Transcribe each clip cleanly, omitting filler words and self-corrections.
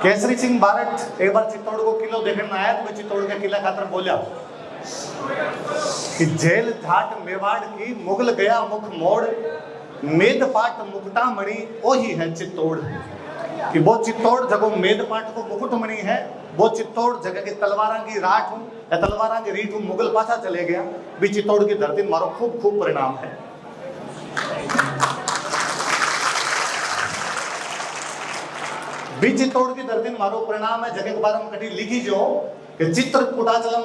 केसरी सिंह बारट एक बार चित्तौड़ को किलो देखने आया तो चित्तौड़ के किला खातर बोला कि जेल झाट मेवाड़ की मुगल गया मुख मोड़ मेद पाट मुकुटा मणि ओ ही है चित्तौड़। कि वो चित्तौड़ जगह मेद पाट को मुकुट मणि है, वो चित्तौड़ जगह की तलवारा की राठ हूं या तलवारा की रीठ हूं, मुगल पाछा चले गया भी चित्तौड़ की धरती मारो खूब खूब परिणाम है। भी चित्तौड़ की धरती मारो परिणाम है जगह के बारे में कटी लिखी जो कि चित्र कुटाचलम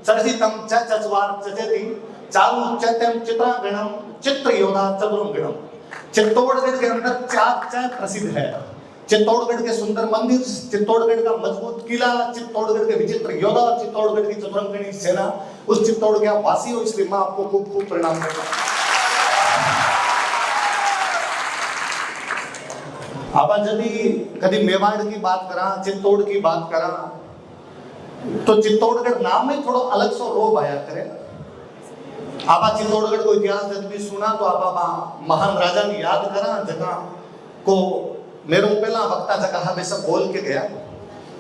चर्चितम चचवार चचेति चारु चैत्यम चित्रागणम चित्र योधा चतुरम गणम। चित्तौड़गढ़ के अंदर चार प्रसिद्ध है। चित्तौड़गढ़ के सुंदर मंदिर, चित्तौड़गढ़ का मजबूत किला, चित्तौड़गढ़ के विचित्र योद्धा, चित्तौड़गढ़ की चतुरंगनी सेना, उस चित्तौड़ के वासी हो, इसलिए मैं आपको खूब खूब प्रणाम करता हूं। आप यदि कभी मेवाड़ की बात करा, चित्तौड़ की बात करा तो चित्तौड़गढ़ नाम में थोड़ा अलग सा रोब आया करे। आप चित्तौड़गढ़ को इतिहास जब भी सुना तो आप महान राजा ने याद करा जगह को मेरे पहला वक्ता जगह हमें सब बोल के गया।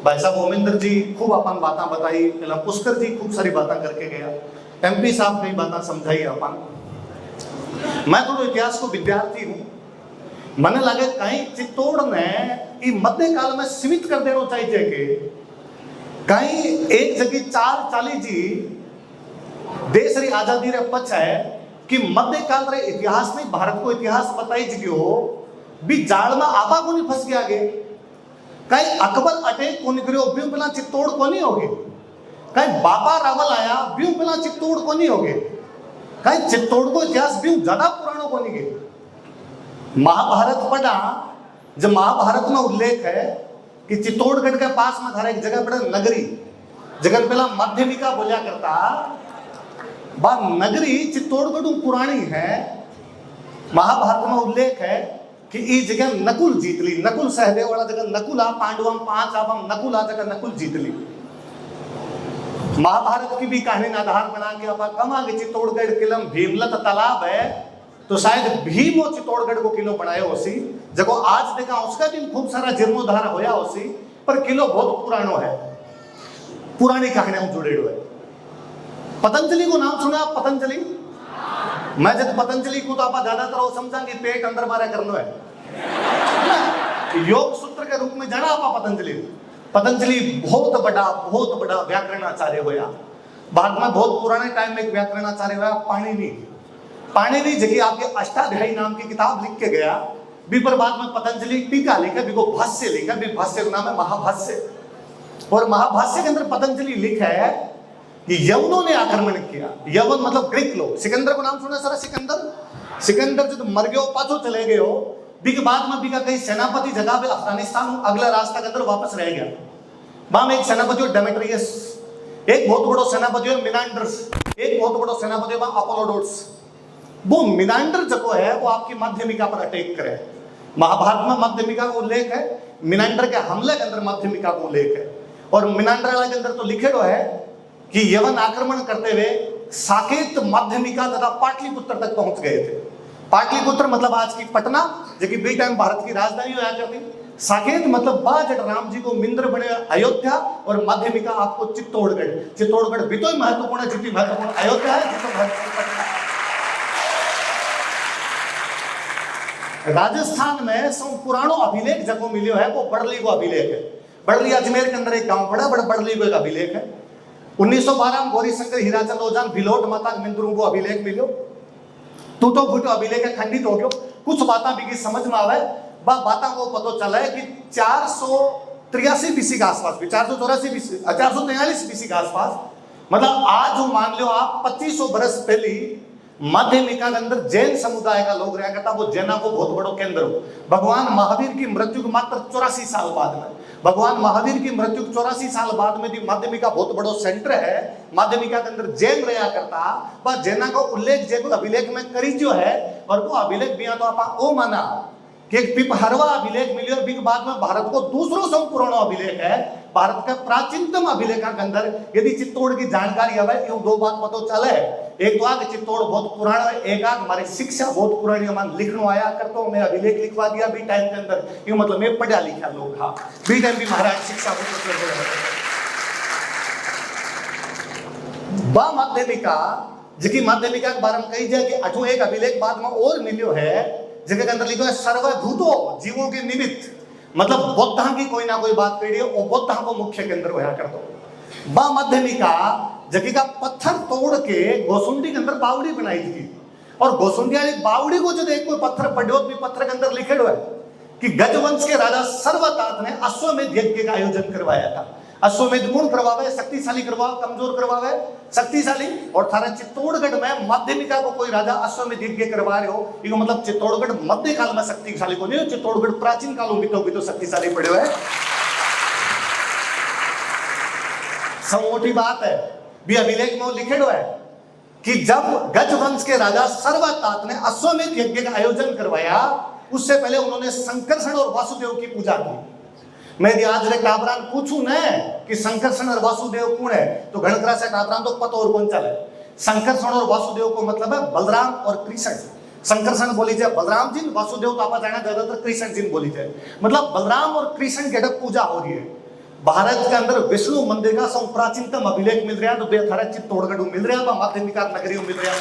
भाई साहब ओमिंदर जी खूब अपन बातें बताई, पहला पुष्कर जी खूब सारी बातें करके गया, एमपी साहब ने बातें समझाई अपन। मैं थोड़ा इतिहास को विद्यार्थी हूँ, मन लगे कहीं चित्तौड़ ने मध्य काल में सीमित कर देना चाहिए कि कहीं एक जगह 440 जी देश री आजादी रे पछ है कि मध्य काल रे इतिहास में भारत को इतिहास बताई जियो भी जाल में आपा को नहीं फंस गया गे। कहीं अकबर अटैक को नहीं करियो ब्यू पहला चित्तौड़ को नहीं होगे, कहीं बाबा रावल आया ब्यू पहला चित्तौड़ को नहीं होगे, कहीं चित्तौड़ को इतिहास ब्यू ज्यादा पुरानो को नहीं गे। महाभारत पढ़ा, जब महाभारत में उल्लेख है कि चित्तौड़गढ़ के पास में था एक जगह पड़ा नगरी, जगह पहला माध्यमिका बोलिया करता बा नगरी चित्तौड़गढ़ पुरानी है। महाभारत में उल्लेख है कि इस जगह नकुल जीत ली, नकुल सहदेव वाला जगह नकुल आ पांडवम 5 आबम नकुल आ जगह नकुल जीत ली। महाभारत की भी कहानी ने आधार बना के आप कम आगे चित्तौड़गढ़ किलम भीमलत तालाब है तो शायद भीम और चित्तौड़गढ़ को किलो बनाए होसी, जगो आज देखा उसका भी खूब सारा जीर्णोद्धार होया होसी, पर किलो बहुत पुरानो है, पुरानी कहानियां जुड़े हुए। पतंजलि को नाम सुना आप? पतंजलि मैं जब पतंजलि को तो आप ज्यादातर वो समझांगे पेट अंदर मारा करना है, योग सूत्र के रूप में जाना आप पतंजलि। पतंजलि बहुत बड़ा व्याकरणाचार्य होया, भारत में बहुत पुराने टाइम में एक व्याकरणाचार्य हुआ पाणिनि जगह आपके अष्टाध्यायी नाम की किताब लिख के गया भी, पर बाद में पतंजलि टीका लिखा भी, को भाष्य लिखा भी, भाष्य का नाम है महाभाष्य। और महाभाष्य के अंदर पतंजलि लिखा है कि यवनों ने आक्रमण किया। यवन मतलब ग्रीक लोग। सिकंदर को नाम सुना सर? सिकंदर जो मर गयो पाछो चले गए हो भी के बाद में भी का कहीं सेनापति जगह पे अफगानिस्तान अगला रास्ता के अंदर वापस रह गया। वहां में एक सेनापति डेमेट्रियस, एक बहुत बड़ो सेनापति मिनांडर्स, एक बहुत बड़ो सेनापति अपोलोडोट्स। वो मिनांडर जो है वो आपकी माध्यमिका पर अटैक करे। महाभारत में माध्यमिका का उल्लेख है, मिनांडर के हमले के अंदर माध्यमिका का उल्लेख है। और मिनांडर के अंदर तो लिखे है कि यवन आक्रमण करते हुए साकेत, माध्यमिका तथा पाटलिपुत्र तक पहुंच गए थे। पाटलिपुत्र मतलब आज की पटना, जो कि बी टाइम भारत की राजधानी हुआ करती। साकेत मतलब बाजट राम जी को मिंद्र बने अयोध्या, और माध्यमिका आपको चित्तौड़गढ़। चित्तौड़गढ़ भी तो महत्वपूर्ण है जितनी महत्वपूर्ण अयोध्या है, जितना महत्वपूर्ण पटना है। राजस्थान में सौ पुरानो अभिलेख जगह मिलो है वो बड़ली को अभिलेख है। बड़ली अजमेर के अंदर एक गांव पड़ा, बड़ली को एक अभिलेख है। 1912 में गौरी शंकर हीराचंद ओजान भिलोट माता मिंद्रों को अभिलेख मिलो, तो फुटो अभिलेख खंडित हो गयो। कुछ बातें भी समझ में आवे, बातें को पता चला है कि 483 बीसी के आसपास, 443 बीसी के आसपास, मतलब आज जो मान लो आप 2500 बरस पहले माध्यमिका के अंदर जैन समुदाय का लोग रहा करता, वो जैना को बहुत बड़ो केंद्र हो। भगवान महावीर की मृत्यु के मात्र 84 साल बाद में, भगवान महावीर की मृत्यु 84 साल बाद में भी माध्यमिका बहुत बड़ो सेंटर है। माध्यमिका के अंदर जैन रहा करता, बस जैना का उल्लेख जैन अभिलेख में करी जो है। और वो अभिलेख भी तो आप ओ माना कि एक पिपहरवा अभिलेख मिले, और बाद में भारत को दूसरो सम पुरानो अभिलेख है भारत के प्राचीनतम अभिलेख के अंदर यदि चित्तौड़ की जानकारी है ये दो बात पता चले। एक तो आगे चित्तौड़ बहुत पुराना है, एक आग हमारी शिक्षा बहुत पुरानी है। लिखनो आया करता हूँ मैं, अभिलेख लिखवा दिया बी टाइम के अंदर, ये मतलब मैं पढ़ा लिखा लोग था बी टाइम भी महाराज शिक्षा बा माध्यमिका जिकी माध्यमिका के बारे में कही जाए कि अठो एक अभिलेख बाद में और मिलियो है जगह के अंदर लिखो है सर्वभूतो जीवों के निमित्त, मतलब बौद्धा की कोई ना कोई बात कही है और बौद्धा को मुख्य केंद्र होया कर दो। बा माध्यमिका जगह का पत्थर तोड़ के गोसुंडी के अंदर बावड़ी बनाई थी और गोसुंडी वाली बावड़ी को जो एक कोई पत्थर पढ़ो भी पत्थर के अंदर लिखे हुआ है कि गजवंश के राजा सर्वतात ने अश्वमेध यज्ञ का आयोजन करवाया था। अश्वमेध कौन करवावे? शक्तिशाली करवावे, कमजोर करवावे? शक्तिशाली। और थारे चित्तौड़गढ़ में माध्यमिका को कोई राजा अश्वमेध यज्ञ करवा रहे हो, ये मतलब चित्तौड़गढ़ मध्य काल में शक्तिशाली को नहीं, चित्तौड़गढ़ प्राचीन कालों में तो शक्तिशाली पड़े हुए। सब मोटी बात है भी अभिलेख में लिखे हुआ है कि जब गजवंश के राजा सर्वतात ने अश्वमेध यज्ञ का आयोजन करवाया, उससे पहले उन्होंने संकर्षण और वासुदेव की पूजा की। मैं यदि आज रे टाबरान पूछूं न कि संकर्षण और वासुदेव कौन है तो घणकरा से टाबरान तो पता और कौन चले। संकर्षण और वासुदेव को मतलब है बलराम और कृष्ण। संकर्षण बोली जाए बलराम जी, वासुदेव तो आप जाना ज्यादातर कृष्ण जी बोली जाए, मतलब बलराम और कृष्ण की पूजा हो रही है। भारत के अंदर विष्णु मंदिर का सब प्राचीनतम अभिलेख मिल रहा है तो बेथारा चित्तौड़गढ़ मिल रहा है, माध्यमिका नगरी मिल रहा है।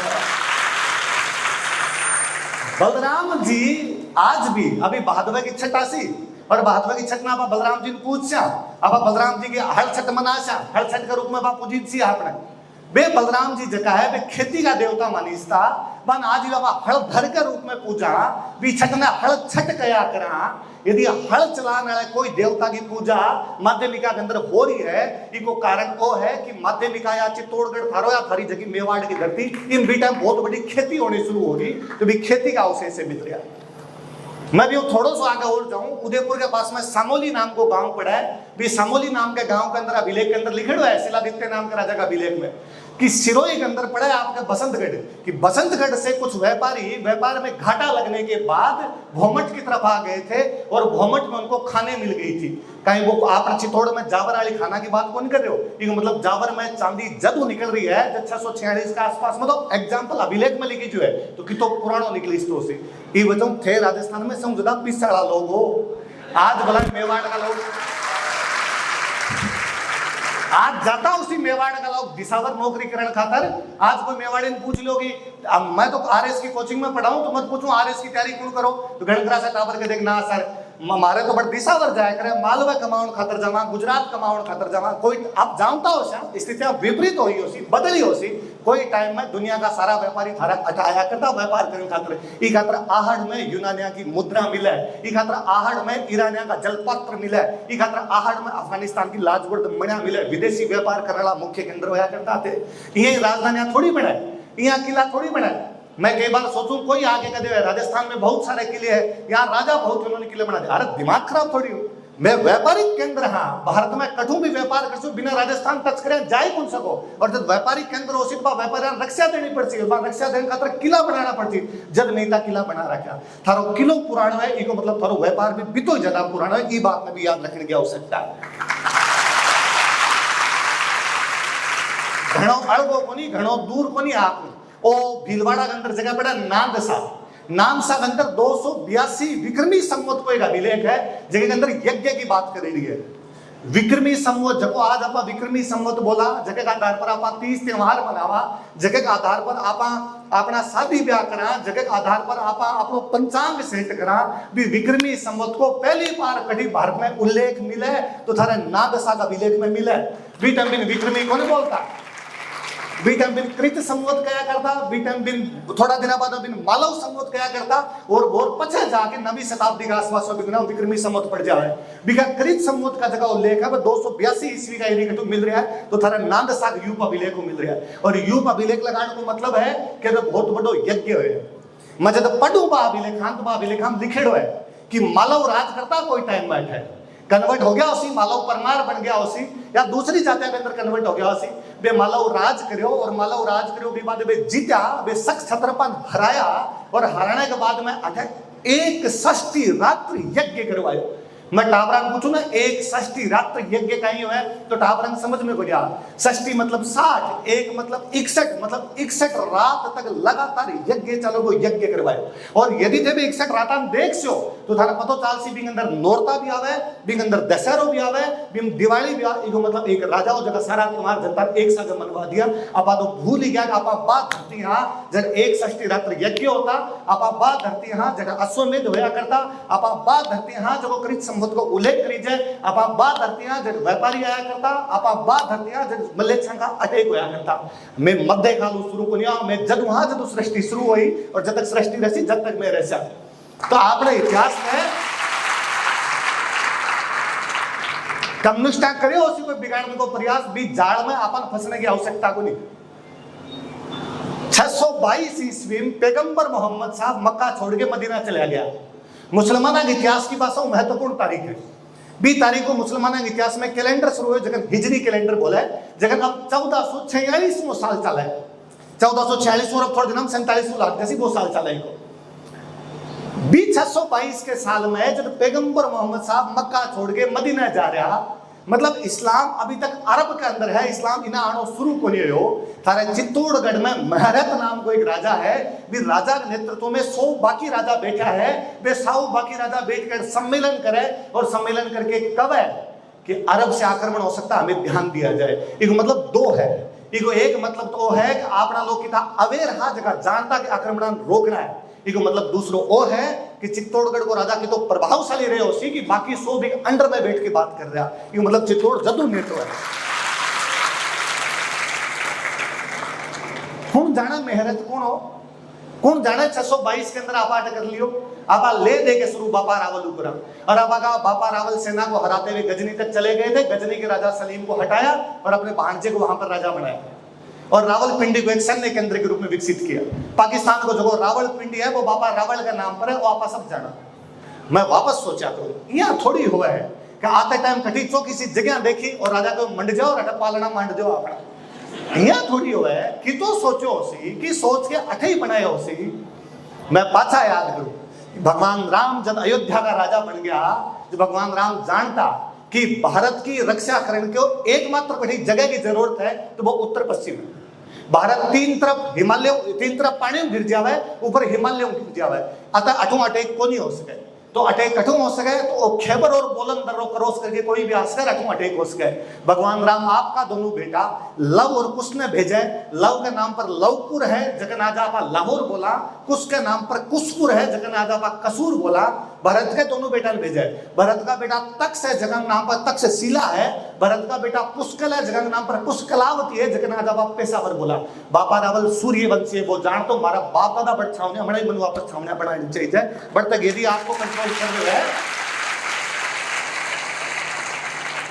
बलराम जी आज भी अभी भादवे की छठ आसी और भादवे की छठ में आप बलराम जी पूछ अब बलराम जी की हर छठ मनाशा, हर छठ के रूप में बापू जी सी आपने बे बलराम जी जगह है बे खेती का देवता मानीसता बन आज बाबा हल धर के रूप में पूजा भी छठ में हल छठ कया करा। यदि हल चलाने वाले कोई देवता की पूजा माध्यमिका के अंदर हो रही है, इको कारण वो है कि माध्यमिका या चित्तौड़गढ़ थारो या थारी जगह मेवाड़ की धरती इन बीटा बहुत बड़ी खेती होनी शुरू होगी तो भी खेती का अवशेष से मिल रहा है। मैं भी थोड़ा सा आगे और जाऊं, उदयपुर के पास में सामोली नाम को गांव पड़ा है, भी सामोली नाम के गांव के अंदर अभिलेख के अंदर लिखे हुआ है शिलादित्य नाम के राजा का अभिलेख में कि सिरोही के अंदर पड़ा है आपका बसंतगढ़, कि बसंतगढ़ से कुछ व्यापारी व्यापार में घाटा लगने के बाद भोमट की तरफ आ गए थे और भोमट में उनको खाने मिल गई थी। कहीं वो आप चित्तौड़ में जावर वाली खाना की बात कौन कर रहे हो, ये मतलब जावर में चांदी जदू निकल रही है 646 के आसपास, मतलब एग्जाम्पल अभिलेख में लिखी जो है तो कि तो पुरानो निकली इस तो से ये वजह थे राजस्थान में सब ज्यादा पिछड़ा लोग हो। आज भला मेवाड़ का लोग आज जाता उसी मेवाड़ का लोग दिसावर नौकरी करने खातर। आज कोई मेवाड़ी ने पूछ लो कि मैं तो आरएस की कोचिंग में पढ़ाऊं तो मत पूछूं आरएस की तैयारी क्यों करो तो घणकरा से टावर के देखना सर मारे तो बड़ दिसावर जाया करे, मालवा कमाउन खातर जावा, गुजरात कमाउन खातर जावा। कोई आप जानता हो सा स्थितियां विपरीत हो सी बदली हो सी। कोई टाइम में दुनिया का सारा व्यापारी थारा अटाया करता व्यापार करने खातर, ई खातर आहड़ में यूनानिया की मुद्रा मिले, ई खातर आहड़ में ईरानिया का जलपत्र मिले, ई खातर आहड़ में अफगानिस्तान की लाजवर्द मणिया मिले। विदेशी व्यापार करने वाला मुख्य केंद्र होया करता थे। ये राजधानियां थोड़ी बनाए, यहाँ किला थोड़ी बनाए। मैं कई बार सोचूं कोई आगे कदे राजस्थान में बहुत सारे किले हैं, यहाँ राजा बहुत उन्होंने किले बना दिया। अरे दिमाग खराब थोड़ी हो, मैं व्यापारिक केंद्र हाँ भारत में कठू भी व्यापार कर बिना राजस्थान टच करे जाए कौन सको। और जब व्यापारिक केंद्र हो सिर्फ व्यापारी रक्षा देनी पड़ती है, रक्षा देने खातर किला बनाना पड़ती, जब नहीं था किला बना रखा थारो किलो पुराना है, इको मतलब थारो व्यापार भी बितो ज्यादा पुराना है। ये बात में भी याद रखने की आवश्यकता है। घणो अड़गो कोनी घणो दूर कोनी आप ओ भीलवाड़ा के अंदर जगह पड़ा नांदसा, नांदसा के अंदर 282 विक्रमी संवत को एक अभिलेख है जगह के अंदर यज्ञ की बात कर रही है। विक्रमी संवत जको आज आप विक्रमी संवत बोला, जगह का आधार पर आप 30 त्योहार मनावा, जगह का आधार पर आप अपना शादी ब्याह करा, जगह के आधार पर आप अपनो पंचांग सेट करा। भी विक्रमी संवत को पहली बार कभी भारत में उल्लेख मिले तो थारे नांदसा का अभिलेख में मिले। विटामिन विक्रमी कौन बोलता, विटामिन कृत संवत कया करता, विटामिन थोड़ा दिन बाद बिन मालव संवत कया करता और पछे जाके 9वीं शताब्दी के आसपास में विक्रमी संवत पड़ जाए। बिका कृत संवत का जगह उल्लेख है 282 ईस्वी का एरिया मिल रहा है तो थारा नांदसा यूप अभिलेख को मिल रहा है। और यूप अभिलेख लगाने को मतलब है कि बहुत बड़ो यज्ञ है। मैं जब पढ़ू बा अभिलेखांत बा अभिलेख हम लिखेड़ो है कि मालव राज करता कोई टाइम में है कन्वर्ट हो गया उसी मालव परमार बन गया उसी या दूसरी जातियों के अंदर कन्वर्ट हो गया उसी बे मालव राज करो और मालव राज करो के बाद बे जीत्या बे सक्ष छत्रपन हराया और हराने के बाद में अठे एक षष्ठी रात्रि यज्ञ करवायो। मैं टाबरा पूछू ना एक षष्ठी रात्र यज्ञ कहीं है तो टाबरा समझ में को गया। षष्ठी मतलब 60, एक मतलब 61, मतलब 61 रात तक लगातार यज्ञ चलो को यज्ञ करवाए। और यदि थे भी 61 रात देख सो तो थारा पतो चाल सी बिंग अंदर नोरता भी आवे, बिंग अंदर दशहरो भी आवे, बिंग दिवाली भी आवे। मतलब एक राजा हो जगह सारा तुम्हार जनता एक साथ मनवा दिया। आपा तो भूल ही गया कि आपा बात धरती हां जब एक षष्ठी रात्र यज्ञ होता, आपा बात धरती हां जब अश्वमेध होया करता, आपा बात धरती हां जब कृत संवत को उल्लेख करी जाए, आपा बात धरती हां जब व्यापारी आया करता, आपा बात धरती हां जब मल्लेच्छा का अटैक होया करता। मैं मध्य काल शुरू को नहीं मैं जब वहां जब सृष्टि शुरू हुई और जब तक सृष्टि रही जब तक मैं रह। तो आपने इतिहास में कम्युनिस्ट करे उसी को बिगाड़ने को प्रयास भी जाड़ में अपन फंसने की आवश्यकता को नहीं। 622 ईस्वी में पैगंबर मोहम्मद साहब मक्का छोड़ के मदीना चला गया। मुसलमाना के इतिहास की भाषा महत्वपूर्ण तारीख है। 20 तारीख को मुसलमाना के इतिहास में कैलेंडर शुरू हुए जगह हिजरी कैलेंडर बोला है, जगह अब 1446 साल चला है। 1446 और अब थोड़ा दिन 47 लाख जैसी वो साल चला है। 622 के साल में जब पैगंबर मोहम्मद साहब मक्का छोड़ के मदीना जा रहा, मतलब इस्लाम अभी तक अरब के अंदर है, इस्लाम इना आनो शुरू को नहीं हो। थारे चित्तौड़गढ़ में महरत नाम को एक राजा है, भी राजा के नेतृत्व में 100 बाकी राजा बैठा है। वे 100 बाकी राजा बैठकर सम्मेलन करे और सम्मेलन करके कब है कि अरब से आक्रमण हो सकता हमें ध्यान दिया जाए। एक मतलब दो है, एक मतलब तो है कि अपना लोग कितना अवेयर हा जगह जानता कि आक्रमण रोकना है। एक मतलब दूसरो वो है कि चित्तौड़गढ़ को राजा की तो प्रभावशाली रहे उसी की बाकी 100 भी अंडर में बैठ के बात कर रहा। ये मतलब चित्तौड़ जदू नेतो है। कौन जाना मेहनत कौन हो, कौन जाना 622 के अंदर आप अटक कर लियो। आप ले दे के शुरू बापा रावल उपरा और आप बापा रावल सेना को हराते हुए गजनी तक चले गए थे। गजनी के राजा सलीम को हटाया और अपने भांजे को वहां पर राजा बनाया और रावलपिंडी को एक सैन्य केंद्र के रूप में विकसित किया। पाकिस्तान को जो रावलपिंडी है वो बाबा रावल का नाम पर है, वो आप सब जाना। मैं वापस सोचा तो यहाँ थोड़ी हुआ है कि आते टाइम कटी चो किसी जगह देखी और राजा को मंड जाओ और पालना मंड जाओ अपना। यहाँ थोड़ी हुआ है कि तो सोचो उसी कि सोच के अठे ही बनाया उसी। मैं पाछा याद करूं भगवान राम जब अयोध्या का राजा बन गया, जो भगवान राम जानता कि भारत की रक्षा करने को एकमात्र कहीं जगह की जरूरत है तो वो उत्तर पश्चिम है। भारत तीन तरफ हिमालय, तीन तरफ पानी गिर जावे, ऊपर हिमालय गिर जावे, अतः अठू अटैक को नहीं हो सके। तो अटैक अठू हो सके तो खैबर और बोलन दर्रो क्रॉस करके कोई भी आसकर अठू अटैक हो सके। भगवान राम आपका दोनों बेटा लव और कुश ने भेजे। लव के नाम पर लवपुर है जगन आज आप लाहौर बोला, कुश के नाम पर कुशपुर है जगन आज आप कसूर बोला। भरत के दोनों बेटा ने भेजा है। भरत का बेटा तक्ष है जगन नाम पर तक्षशिला है। भरत का बेटा पुष्कल है जगन नाम पर पुष्कलावती है जगन आज आप पेशावर बोला। बापा रावल सूर्यवंशी है वो जान तो मारा बाप दादा बट छावने हमारे मन वापस छावने बनानी चाहिए। बट तक यदि आपको कंट्रोल कर रहे हैं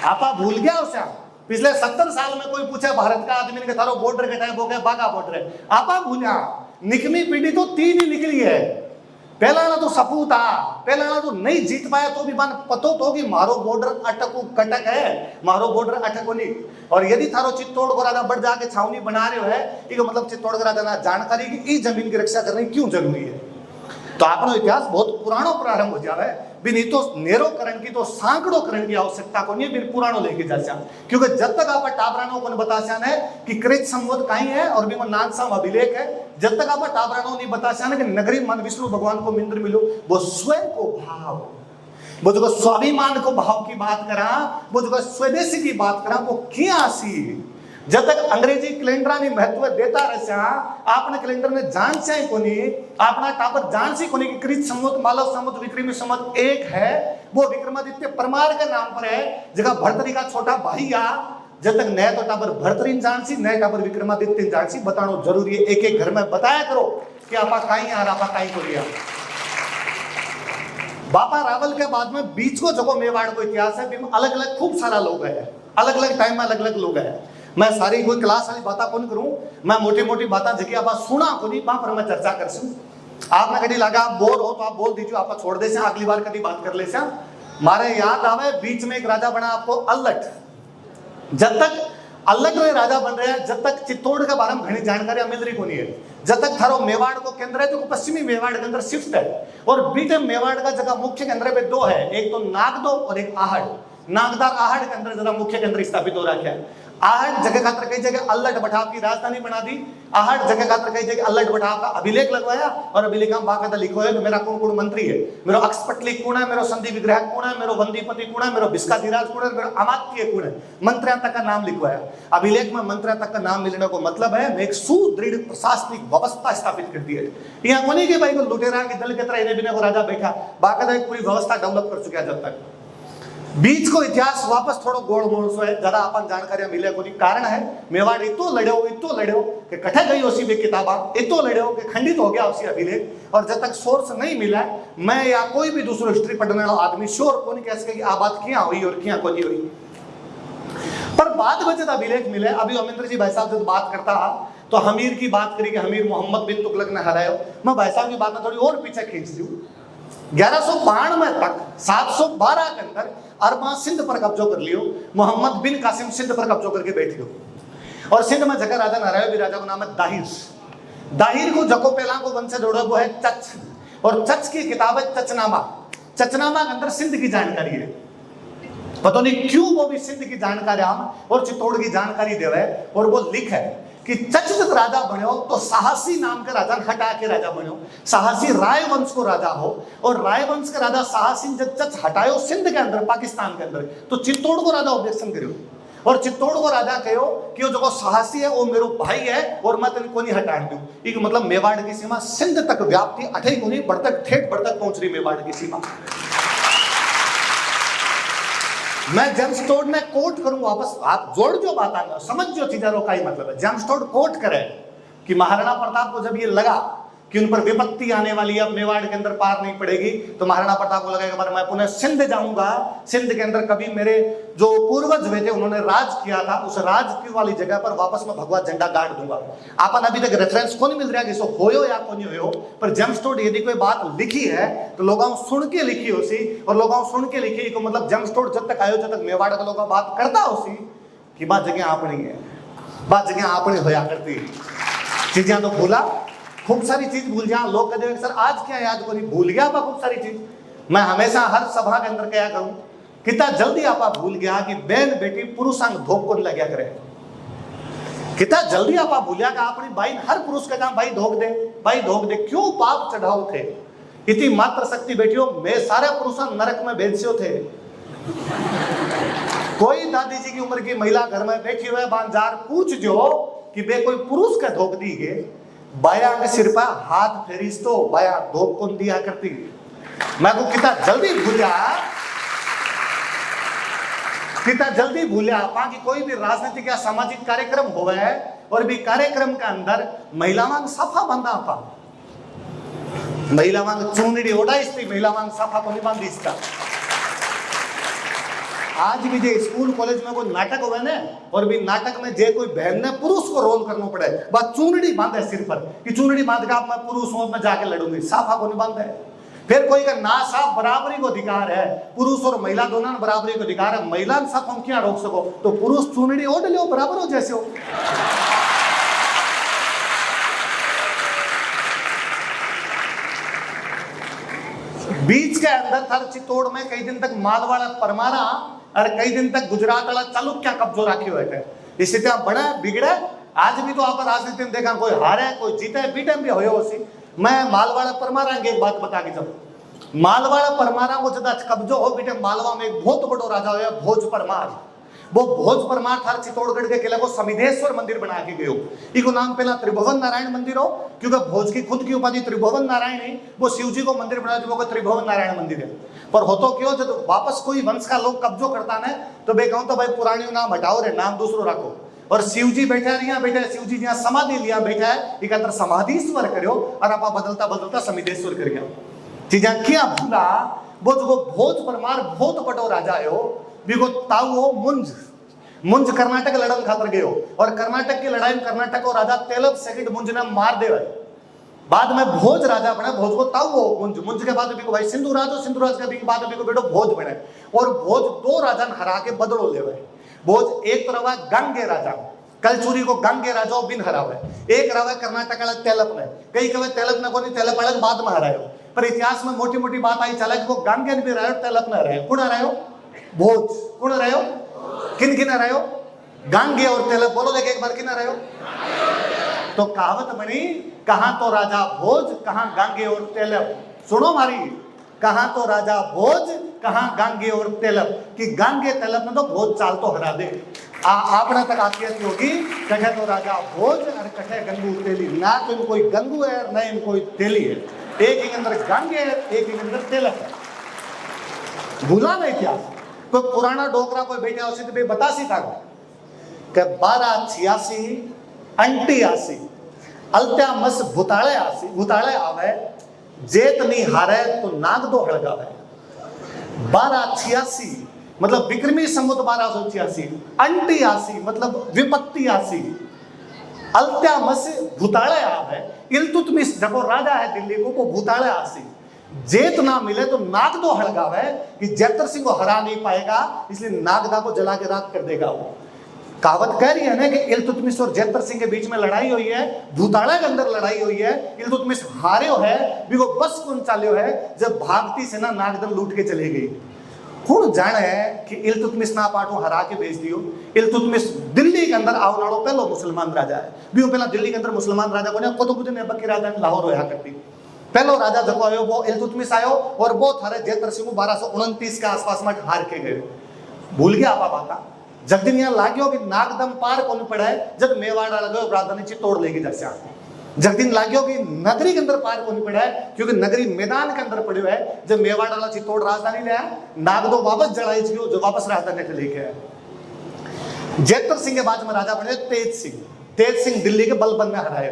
आपा भूल गया उसे। पिछले 70 साल में कोई पूछा भारत का आदमी ने थारो बॉर्डर के टाइम हो गया बागा बॉर्डर है, आपा भूला। निकमी पीढ़ी तो 3 ही निकली है। पहला ना तो सपूत आ, पहला ना तो नहीं जीत पाया तो भी मान पतो तो कि मारो बॉर्डर अटको कटक है, मारो बॉर्डर अटको नहीं। और यदि थारो चित्तौड़ को राजा बढ़ जाके छावनी बना रहे है, ये मतलब चित्तौड़ का राजा ना जानकारी की इस जमीन की रक्षा करनी क्यों जरूरी है। तो आपनो इतिहास बहुत पुरानो प्रारंभ हो जावे। भी नहीं तो नेरोकरण की तो सांकड़ोकरण की आवश्यकता को नहीं, फिर पुरानो लेके जा। क्योंकि जब तक आप टाबरानो को बताशान है कि कृत संवत कहीं है और भी वो नानसाम अभिलेख है, जब तक आप टाबरानो नहीं बताशान है कि नगरी मन विष्णु भगवान को मिंद्र मिलो, वो स्वयं को भाव, वो जो स्वाभिमान को भाव की बात करा, वो जो स्वदेशी की बात करा, वो क्या सी। जब तक अंग्रेजी कैलेंडर ने महत्व देता रहा, आपने कैलेंडर ने जान से कोनी, आपना टापर जान से कोनी कि कृत संवत मालव संवत विक्रमी संवत एक है, वो विक्रमादित्य परमार के नाम पर है। जगह भर्तरी का छोटा भाई आ, जब तक नया तो टापर भर्तरी जान सी, नया टापर विक्रमादित्य जान सी बताना जरूरी है। एक एक घर में बताया करो कि आपा कहीं आ रहा कहीं को लिया। बापा रावल के बाद में बीच को जगह मेवाड़ को इतिहास है, अलग अलग खूब सारा लोग है, अलग अलग टाइम में अलग अलग लोग है। मैं सारी कोई क्लास वाली बात कौन करूं, मैं मोटी मोटी बातें जगह आप सुना को नहीं वहां पर मैं चर्चा कर सकूं। आपने कभी लगा आप बोर हो तो आप बोल दीजिए, आप छोड़ दे से अगली बार कभी बात कर ले से। मारे याद आवे बीच में एक राजा बना आपको अल्लट। जब तक अलग रे राजा बन रहे हैं जब तक चित्तौड़ के बारे में घनी जानकारी मिल रही को नहीं है। जब तक थारो मेवाड़ को केंद्र है तो पश्चिमी मेवाड़ के अंदर शिफ्ट है और बीटे मेवाड़ का जगह मुख्य केंद्र पे दो है, एक तो नागदो और एक आहड़। नागदार आहड़ के अंदर जरा मुख्य केंद्र स्थापित हो रखा है। आहड़ जगह खातर कई जगह अल्लट बठाव की राजधानी बना दी। आहड़ जगह खातर कई जगह अल्लट बठाव का अभिलेख लगवाया और अभिलेख में बाकायदा लिखो है कि मेरा कौन कौन मंत्री है, मेरो अक्षपटली कौन है, मेरो संधि विग्रह कौन है, मेरो वंदीपति कौन है, मेरो भिस्काधिराज कौन है, मेरो अमात्य कौन है, मंत्रियों तक का नाम लिखवाया। अभिलेख में मंत्रियों तक का नाम मिलने को मतलब है एक सुदृढ़ प्रशासनिक व्यवस्था स्थापित कर दी है। यहाँ कोनी के भाई को लुटेरा के दल के तरह इन्हें बिना को राजा बैठा, बाकायदा एक पूरी व्यवस्था डेवलप कर चुके हैं। जब तक बीच को इतिहास वापस थोड़ो गोड़ मोड़ सो है, ज्यादा अपन जानकारियां मिले को नहीं। कारण है मेवाड़ इतो लड़ो कि कठे गई उसी भी किताबा, इतो लड़ो कि खंडित हो गया उसी अभिलेख। और जब तक सोर्स नहीं मिला, मैं या कोई भी दूसरो हिस्ट्री पढ़ने वाला आदमी श्योर को नहीं कह सके कि आ बात क्या हुई और क्या को नहीं हुई। पर बाद में जब अभिलेख मिले, अभी अमरिंदर जी भाई साहब जब बात करता तो हमीर की बात करी कि हमीर मोहम्मद बिन तुगलक ने हराया। मैं भाई साहब की बात में थोड़ी और पीछे खींच दूं। 1192 तक 712 के अंदर अरबा सिंध पर कब्जो कर लियो, मोहम्मद बिन कासिम सिंध पर कब्जो करके बैठ गयो। और सिंध में जगह राजा नारायण भी राजा का नाम है दाहिर। दाहिर को जको पहला को वंश से जोड़ा वो है चच, और चच की किताब है चचनामा। चचनामा के अंदर सिंध की जानकारी है। पता नहीं क्यों वो भी सिंध की जानकारी और चित्तौड़ की जानकारी देवे, और वो लिख है कि चच जब राजा बनो तो साहसी नाम के राजा हटा के राजा बनो। साहसी राय वंश को राजा हो, और राय वंश के राजा साहसी जब चच हटायो सिंध के अंदर पाकिस्तान के अंदर, तो चित्तौड़ को राजा ऑब्जेक्शन करो और चित्तौड़ को राजा कहो कि वो जो साहसी है वो मेरो भाई है और मैं तेन को नहीं हटाण दूं। एक मतलब मेवाड़ की सीमा सिंध तक व्याप्ति अठे को नहीं बढ़तक ठेठ बढ़तक पहुंच रही मेवाड़ की सीमा। मैं जेम्स टोड ने कोट करूं वापस, आप जोड़ जो बात आना समझ जो चीजों का ही मतलब है। जेम्स टोड कोट करे कि महाराणा प्रताप को जब ये लगा कि उन पर विपत्ति आने वाली है, अब मेवाड़ के अंदर पार नहीं पड़ेगी, तो महाराणा प्रताप को लगा कि मैं पुनः सिंध जाऊंगा। सिंध के अंदर कभी मेरे जो पूर्वज हुए थे उन्होंने राज किया था, उस राज की वाली जगह पर वापस मैं भगवा झंडा गाड़ दूंगा। आपन अभी तक रेफरेंस को नहीं मिल रहा कि सो होयो या को नहीं होयो, पर जेम्स टोड यदि कोई बात लिखी है तो लोगों सुन के लिखी होसी, और लोगों सुन के लिखी को मतलब जेम्स टोड जब तक आयो जब तक मेवाड़ के लोग बात करता होसी कि बात जगह आपनी है, बात जगह आपनी होया करती चीजें तो भूला, खूब सारी चीज भूल जा। लोग कहते हैं सर आज क्या याद को नहीं भूल गया आप खूब सारी चीज। मैं हमेशा हर सभा के अंदर क्या करूं, कितना जल्दी आप भूल गया कि बहन बेटी पुरुषांग धोप को लग्या करे। कितना जल्दी आप भूलिया कि अपनी भाई हर पुरुष का काम भाई धोख दे, भाई धोख दे। क्यों पाप चढ़ाओ थे इतनी मात्र शक्ति बेटियों में सारे पुरुष नरक में भेजो थे। कोई दादी जी की उम्र की महिला घर में बैठी हुए बांजार पूछ जो कि बे कोई पुरुष का धोख दी गए, बाया के सिर पर हाथ फेरिस तो बाया धोप कौन दिया करती। मैं को कितना जल्दी भूलिया, कितना जल्दी भूलिया कि कोई भी राजनीतिक या सामाजिक कार्यक्रम हो है और भी कार्यक्रम के अंदर महिलावां साफा बांधा आपा, महिलावां चूनड़ी ओढ़ाइस थी, महिलावां साफा को नहीं बांधी इसका। आज भी जे स्कूल कॉलेज में कोई नाटक हुए ना, और भी नाटक में जे कोई बहन ने पुरुष को रोल करना पड़े, बात चूनड़ी बांधे सिर पर कि चूनड़ी बांध के आप मैं पुरुष हूं मैं जाके लड़ूंगी, साफा को नहीं बांधे। फिर कोई का ना साफ बराबरी को अधिकार है, पुरुष और महिला दोनों ने बराबरी को अधिकार है, महिला साफ हम क्या रोक सको, तो पुरुष चूनड़ी ओढ़ लो बराबर हो जैसे हो। बीच के अंदर थर चित्तौड़ में कई दिन तक मालवाड़ा परमारा और कई दिन तक गुजरात वाला चालुक्य कब्जो रखे हुए थे। स्थितियां बड़ा बिगड़े। आज भी तो आप राजनीति में देखा कोई हारे कोई जीते पीटे भी हो उसी। मैं मालवाड़ा परमारा की एक बात बता के जब मालवाड़ा परमारा को ज्यादा कब्जो हो बेटे, मालवा में एक बहुत बड़ो राजा हुआ भोज परमार। वो भोज परमार थार चित्तौड़गढ़ के किले को समिधेश्वर मंदिर बना के गयो। इको नाम पहला त्रिभुवन नारायण मंदिर हो, क्योंकि भोज की खुद की उपाधि त्रिभुवन नारायण है। वो शिव जी को मंदिर बनाया जो त्रिभुवन नारायण मंदिर है। पर हो तो क्यों जब वापस कोई वंश का लोग कब्जो करता है तो बे कहूं तो भाई पुरानी नाम हटाओ रे, नाम दूसरो रखो। और शिव जी बैठा यहाँ बैठा है, शिव जी जहाँ समाधि लिया बैठा है, एक अंदर समाधीश्वर करो और आप बदलता बदलता समिधेश्वर कर गया। चीजें क्या भूला। वो जो भोज परमार बहुत बड़ो राजा है, बिको ताऊ हो मुंज। मुंज कर्नाटक लड़न खातर गयो और कर्नाटक की लड़ाई में कर्नाटक को राजा तेलव सेकंड मुंज ने मार दे। बाद में भोज राजा बने, भोज को ताऊ हो मुंज। मुंज के बाद बिको भाई सिंधु राज हो, सिंधु राज के बाद बिको बेटो भोज बने। और भोज दो राजा हरा के बदलो ले। भोज एक तो रवा गांगे राजा, कलचूरी को गांगे राजा बिन हरावे, एक रवा कर्नाटक अलग तेलप ने, कई कवे तेलप ने कोनी तेलप अलग बाद में हरायो, पर इतिहास में मोटी मोटी बात आई चला कि वो गांगे ने भी हरायो तेलप ने हरायो, कौन हरायो? भोज। कौन हरायो? किन किन हरायो? गांगे और तेलप। बोलो देखे एक बार किन हरायो? तो कहावत बनी, कहां तो राजा भोज, कहां गांगे और तेलप। सुनो मारी, कहां तो राजा भोज, कहां गांगे और तेलप, कि गांगे तेलप में तो भोज चाल तो हरा दे। आपने तक आती होगी, कहे तो राजा भोज और कहे गंगू तेली, ना तो इन कोई गंगू है ना इन कोई तेली है, एक ही अंदर गांगे है एक ही अंदर तेलप है। भूला नहीं क्या? कोई पुराना डोकरा कोई बैठा उसी तो बता सी था कि 1286 88 अलत्या मस भूताले आवे, जेत नहीं हारे तो नाग दो हड़गावे। 1286 मतलब विक्रमी संवत 1286, 88 मतलब विपत्ति 80, अलत्या मस भूताले आवे, इल्तुतमिश जब राजा है दिल्ली को वो भूताले 80, जेत ना मिले तो नाग दो हड़गावे, कि जैतर सिंह को हरा नहीं पाएगा इसलिए नागदा को जला के राख कर देगा। वो कहावत कह रही है ना कि इल्तुतमिश और जैतर सिंह के बीच में लड़ाई हुई है, भूताड़ा के अंदर लड़ाई हुई है, इल्तुतमिश हारे है भी वो बस कौन चाल्यो है जब भागती सेना नागदम लूट के चली गई। कौन जाने कि इल्तुतमिश ना पाटो हरा के भेज दियो। इल्तुतमिश दिल्ली के अंदर आओ नाड़ो पहलो मुसलमान राजा है, भी पहला दिल्ली के अंदर मुसलमान राजा को कुतुबुद्दीन ऐबक की राजा लाहौर होया करती। पहलो राजा जको आयो वो इल्तुतमिश आयो और वो थारे जैतर सिंह 1229 के आसपास में हार के गए। भूल गया आपा बाता। जब दिन यहाँ लाग्यो कि नागदम पार कौन पड़ा है, जब मेवाड़ा लगो राजधानी चित्तौड़ लेके जा। जब दिन लाग्यो कि नगरी के अंदर पार कौन पड़ा है, क्योंकि नगरी मैदान के अंदर पड़े है, जब मेवाड़ा वाला चित्तौड़ राजधानी ले नागदो वापस जड़ाई जो वापस राजधानी के लेके आए। जैतर सिंह के बाद में राजा बने तेज सिंह। तेज सिंह दिल्ली के बलबन में हराए।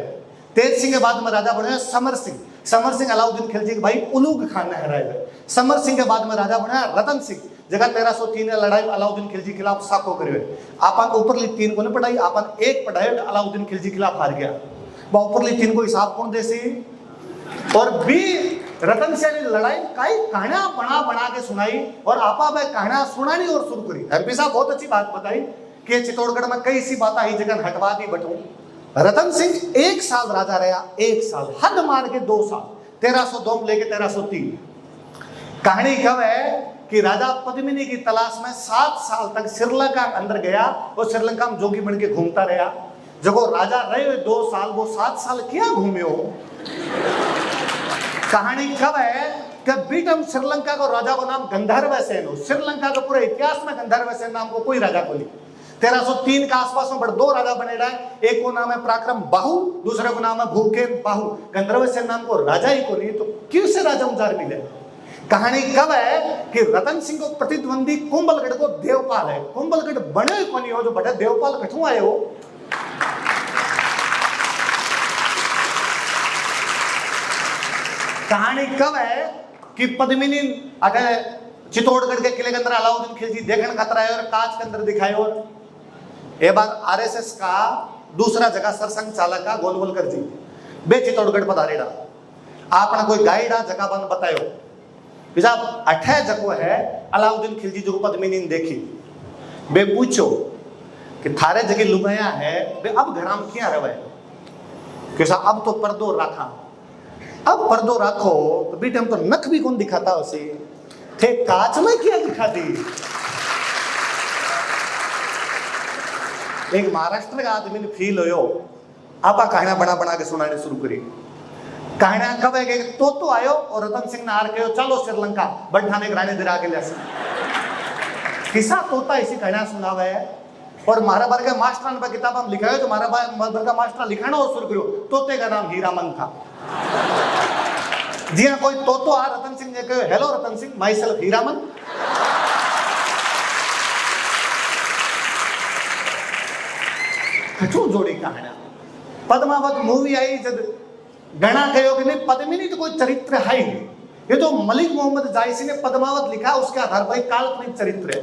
तेज सिंह के बाद में राजा बने समर सिंह। समर सिंह अलाउद्दीन खिलजी के भाई उलूग खान ने हराए। समर सिंह के बाद में राजा बना रतन सिंह, जगह 1303 लड़ाई अलाउद्दीन खिलजी खिलाफ साको करे। आपन ऊपरली 3 को नहीं पढ़ाई, आपन 1 पढ़ाई अलाउद्दीन खिलजी खिलाफ हार गया। वो ऊपरली 3 को हिसाब कौन देसी? और भी रतन सिंह ने लड़ाई काई कहानियां बना के सुनाई और आपा भाई कहानियां सुनानी और शुरू करी। एमपी साहब बहुत अच्छी बात बताई कि चित्तौड़गढ़ में कई सी बात आई जगह हटवा दी बटू। रतन सिंह 1 साल राजा रहा, 1 साल हद मार के 2 साल, 1302 लेके 1303। कहानी कब है कि राजा पद्मिनी की तलाश में 7 साल तक श्रीलंका के अंदर गया और श्रीलंका में जोगी बन के घूमता रहा। जब वो राजा रहे हुए 2 साल, वो 7 साल क्या घूमे हो? कहानी कब है कि बीटम श्रीलंका को राजा को नाम गंधर्व सेन हो। श्रीलंका के पूरे इतिहास में गंधर्व सेन नाम को कोई राजा को नहीं। 1303 के आसपास में बड़े 2 राजा बने रहे, एक को नाम है पराक्रम बाहु, दूसरे को नाम है भूकेन बाहु। गंधर्व सेन नाम को राजा ही को नहीं, तो किससे राजा उजार मिले? कहानी कब है कि रतन सिंह को प्रतिद्वंदी कुंभलगढ़ को देवपाल है। कुंभलगढ़ बने को नहीं हो जो बड़े देवपाल कठू आए हो। कहानी कब है कि पद्मिनी अगर चित्तौड़गढ़ के किले के अंदर अलाउद्दीन खिलजी देखने खतरा है और कांच के अंदर दिखाए। और ये बात आरएसएस का दूसरा जगह सरसंघ चालक का गोलवलकर जी बे चित्तौड़गढ़ पधारेड़ा। आपने कोई गाइड जगह बंद बतायो साहब 8 जगह है अलाउद्दीन खिलजी जो पद्मिनी ने देखी। बे पूछो कि थारे जगह लुगाया है बे अब घराम क्या रहे? कि साहब अब तो पर्दो रखा, अब पर्दो रखो तो बेटे हम तो नख भी कौन दिखाता उसे, थे कांच में क्या दिखाती। एक महाराष्ट्र का आदमी ने फील हो आपा कहानियां बना के सुनाने शुरू करी। कहानियां कब है कि तो आयो और रतन सिंह ने हार के चलो श्रीलंका बढ़ाने ग्राने दिरा के लिए किसा तोता इसी कहानियां सुनावे है। और मारा बार का मास्टर ने किताब हम लिखा है तो मारा बार का मास्टर लिखाना और शुरू करो। तोते का नाम हीरामन था। जी हाँ, कोई तो आ रतन सिंह ने कहो hello Ratan Singh, myself Hiraman. कठू जोड़ी कहानियां। पद्मावत मूवी आई जब गणा कहो कि नहीं पद्मिनी तो कोई चरित्र है ही नहीं, ये तो मलिक मोहम्मद जायसी ने पद्मावत लिखा उसके आधार पर काल्पनिक चरित्र है।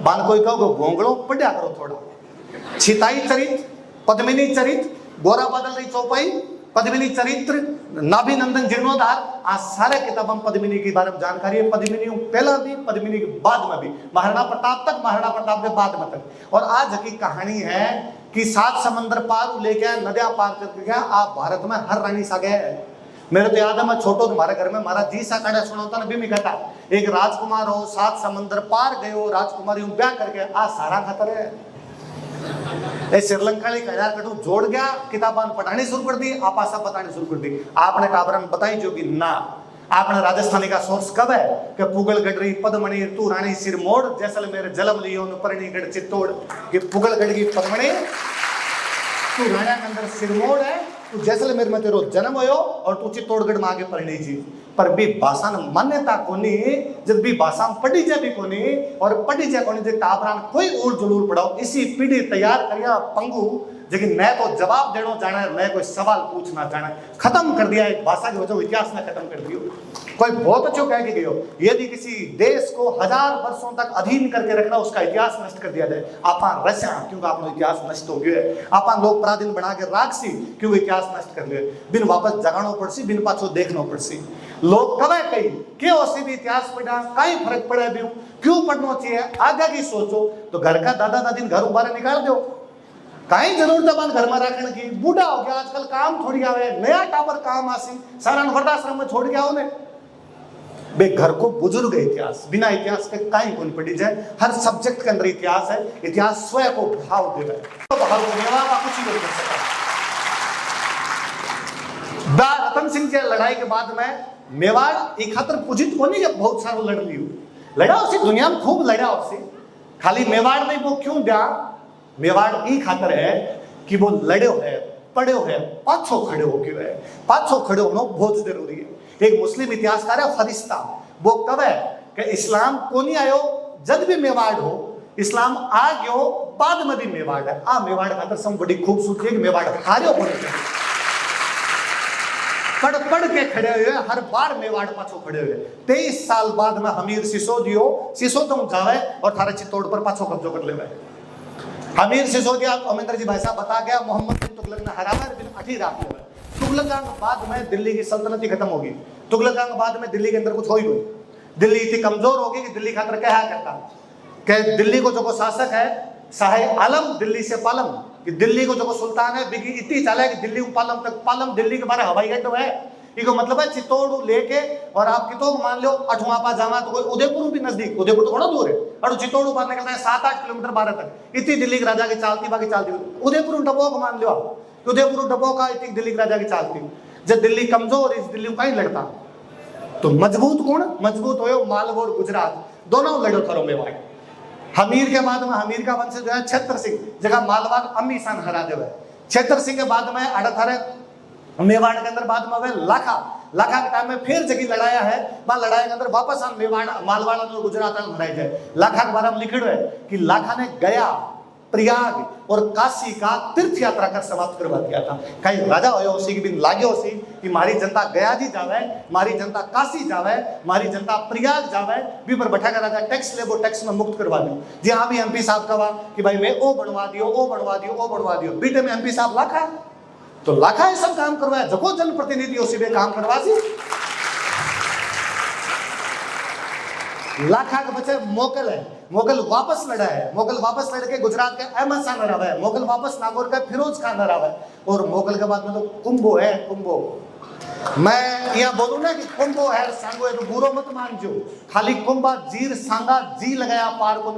बाल कोई कहो भोंगड़ो पढ़ा करो थोड़ा। छिताई चरित्र, पद्मिनी चरित्र, गोरा बादल रही चौपाई, पद्मिनी चरित्र, नाभिनंदन जीर्णोद्धार, आ सारे किताबों में पद्मिनी के बारे में जानकारी है। पद्मिनी पहला भी, पद्मिनी के बाद में भी, महाराणा प्रताप तक, महाराणा प्रताप के बाद में तक। और आज की कहानी है कि 7 समंदर पार लेके, नदियां पार करके गया, आप भारत में हर रानी सा गए। मेरे तो याद है, मैं छोटो तुम्हारे घर में हमारा जी सा कहना सुना होता ना, भी मैं कहता एक राजकुमार हो, 7 समंदर पार गए हो, राजकुमारी ब्याह करके आ सारा खतर है। श्रीलंका कटू जोड़ गया, किताबान पढ़ानी शुरू कर दी, आपासा बतानी शुरू कर दी। आपने काबरन बताई जो कि ना, आपने राजस्थानी का सोर्स कब है कि पुगल गडरी पदमणि तू रानी सिरमोड़, जैसलमेर जलम लियो परिणीगढ़ चित्तौड़। ये पुगलगढ़ की पदमणि तू राणा के अंदर सिरमोड़ है, तू जैसलमेर में तेरो जन्म हो और तू चित्तौड़गढ़ में आगे परिणी जी। पर भी भाषा मान्यता कोनी, जब भी भाषा पढ़ी जाए भी कोनी और पढ़ी जाए कोनी, जब टाबरान कोई उड़ जुलूर पढ़ाओ, इसी पीढ़ी तैयार करिया पंगु, लेकिन मैं तो जवाब देना जाना है, मैं कोई सवाल पूछना चाहना है। खत्म कर दिया एक भाषा की वजह, इतिहास में खत्म कर दियो। कोई बहुत अच्छो कह के गयो, यदि किसी देश को 1000 वर्षों तक अधीन करके रखना, उसका इतिहास नष्ट कर दिया जाए। आपा रस्या क्योंकि आपनो इतिहास नष्ट हो गया है, आपा लोग पराधीन बना के राखसी क्योंकि इतिहास नष्ट कर लिए, बिन वापस जगानो पड़सी, बिन पाछो देखनो पड़सी। लोग कब है कहीं क्यों उसी भी इतिहास पढ़ा, कहीं फर्क पड़े भी क्यों पढ़ना चाहिए, आगे की सोचो। तो घर का दादा दादी घर उबारे निकाल दो, कहीं जरूरत है घर में रखने की। बूढ़ा हो गया आजकल, काम थोड़ी आवे, नया टावर काम आसी, सारा वृद्धाश्रम में छोड़ गया उन्हें। बे घर को बुजुर्ग इतिहास, बिना इतिहास के कहीं कौन पढ़ी जाए। हर सब्जेक्ट के अंदर इतिहास है, इतिहास स्वयं को भाव देवे, तो भाव देवा का कुछ ही नहीं कर सकता। रतन सिंह के लड़ाई के बाद में मेवाड़ एक खातर पूजित को नहीं, बहुत सारा लड़ लियो, लड़ा उसी दुनिया में खूब लड़ा उसे, खाली मेवाड़ नहीं। वो क्यों दिया, मेवाड़ ई खातर है कि वो लड़ो है, पढ़ो है, पाछो खड़े हो क्यों है, पाछो खड़े होना बहुत जरूरी है। एक मुस्लिम इतिहासकार है फरिश्ता, वो कब है कि इस्लाम को नहीं आयो जब भी मेवाड़ हो, इस्लाम आ गयो बाद में भी मेवाड़ है। आ मेवाड़ खातर सब बड़ी खूबसूरती है कि मेवाड़ हारियो होने चाहिए, पढ़ पढ़ के खड़े हुए, हर बार मेवाड़ पाछो खड़े हुए। 23 साल बाद में हमीर सिसोदियो सिसोदम जावे और थारे चित्तौड़ पर पाछो कब्जो कर लेवे। हमीर सिसोदिया अमरिंदर जी भाई साहब बता गया, मोहम्मद बिन तुगलक ने हरावा बिन अठी राख लेवे। तुगलकां के बाद में दिल्ली की सल्तनत ही खत्म होगी। तुगलकां के बाद में दिल्ली के अंदर कुछ हो ही नहीं, दिल्ली इतनी कमजोर होगी कि दिल्ली खातर क्या करता कि दिल्ली को जो शासक है शाहे आलम दिल्ली से पालम, कि दिल्ली को जो सुल्तान है बिगी इतनी चाला है कि दिल्ली पालम तक, पालम दिल्ली के बारे हवाई अड्डा है। इसको मतलब है चित्तौड़ लेके और आप कितो मान लो अठवा पा जावा तो कोई उदयपुर भी नजदीक, उदयपुर तो बड़ा दूर है, और चित्तौड़ पार निकलता है 7-8 किलोमीटर 12 तक। इतनी दिल्ली के राजा की चालती बाकी चालती, उदयपुर डबो को मान लो आप, उदयपुर डबो का इतनी दिल्ली के राजा की चालती। जब दिल्ली कमजोर, इस दिल्ली का ही लड़ता तो मजबूत कौन, मजबूत हो मालवा और गुजरात दोनों लड़ो थरो मेवाड़। हमीर के बाद में हमीर का वंश जो है छत्र सिंह, जगह मालवा अम्मी सान हरा देवे। छत्र सिंह के बाद में अड़थारे मेवाड़ के अंदर बाद में वे लाखा, लाखा के टाइम में फिर जगह लड़ाया है, वहां लड़ाई के अंदर वापस हम मेवाड़ मालवाड़ और गुजरात में लड़ाई जाए। लाखा के बारे में लिखित है कि लाखा ने गया, प्रयाग और काशी का तीर्थ यात्रा कर समाप्त करवा दिया था। कई राजा हो उसी के बिन लागे उसी कि मारी जनता गया जी जावे, मारी जनता काशी जावे, मारी जनता प्रयाग जावे, भी पर बैठा कर राजा टैक्स ले, वो टैक्स में मुक्त करवा दो। जी हाँ भी एमपी साहब कहा कि भाई मैं ओ बनवा दियो, ओ बनवा दियो, ओ बनवा दियो, बीटे में एमपी साहब लाखा, तो लाखा ये सब काम करवाया, जको जनप्रतिनिधि उसी में काम करवा सी। लाखा के बच्चे मोगल है, मोगल वापस लड़ा है, मोगल वापस लड़ के गुजरात के अहमद शाह हरावा है, मोगल वापस नागौर का फिरोज खान हरावा है, और मोगल के बाद में तो कुंभो है। कुंभो मैं यह बोलूं ना कि कुंभो है सांगो है तो बुरो मत मान जो, खाली कुंभा जीर सांगा जी लगाया पार को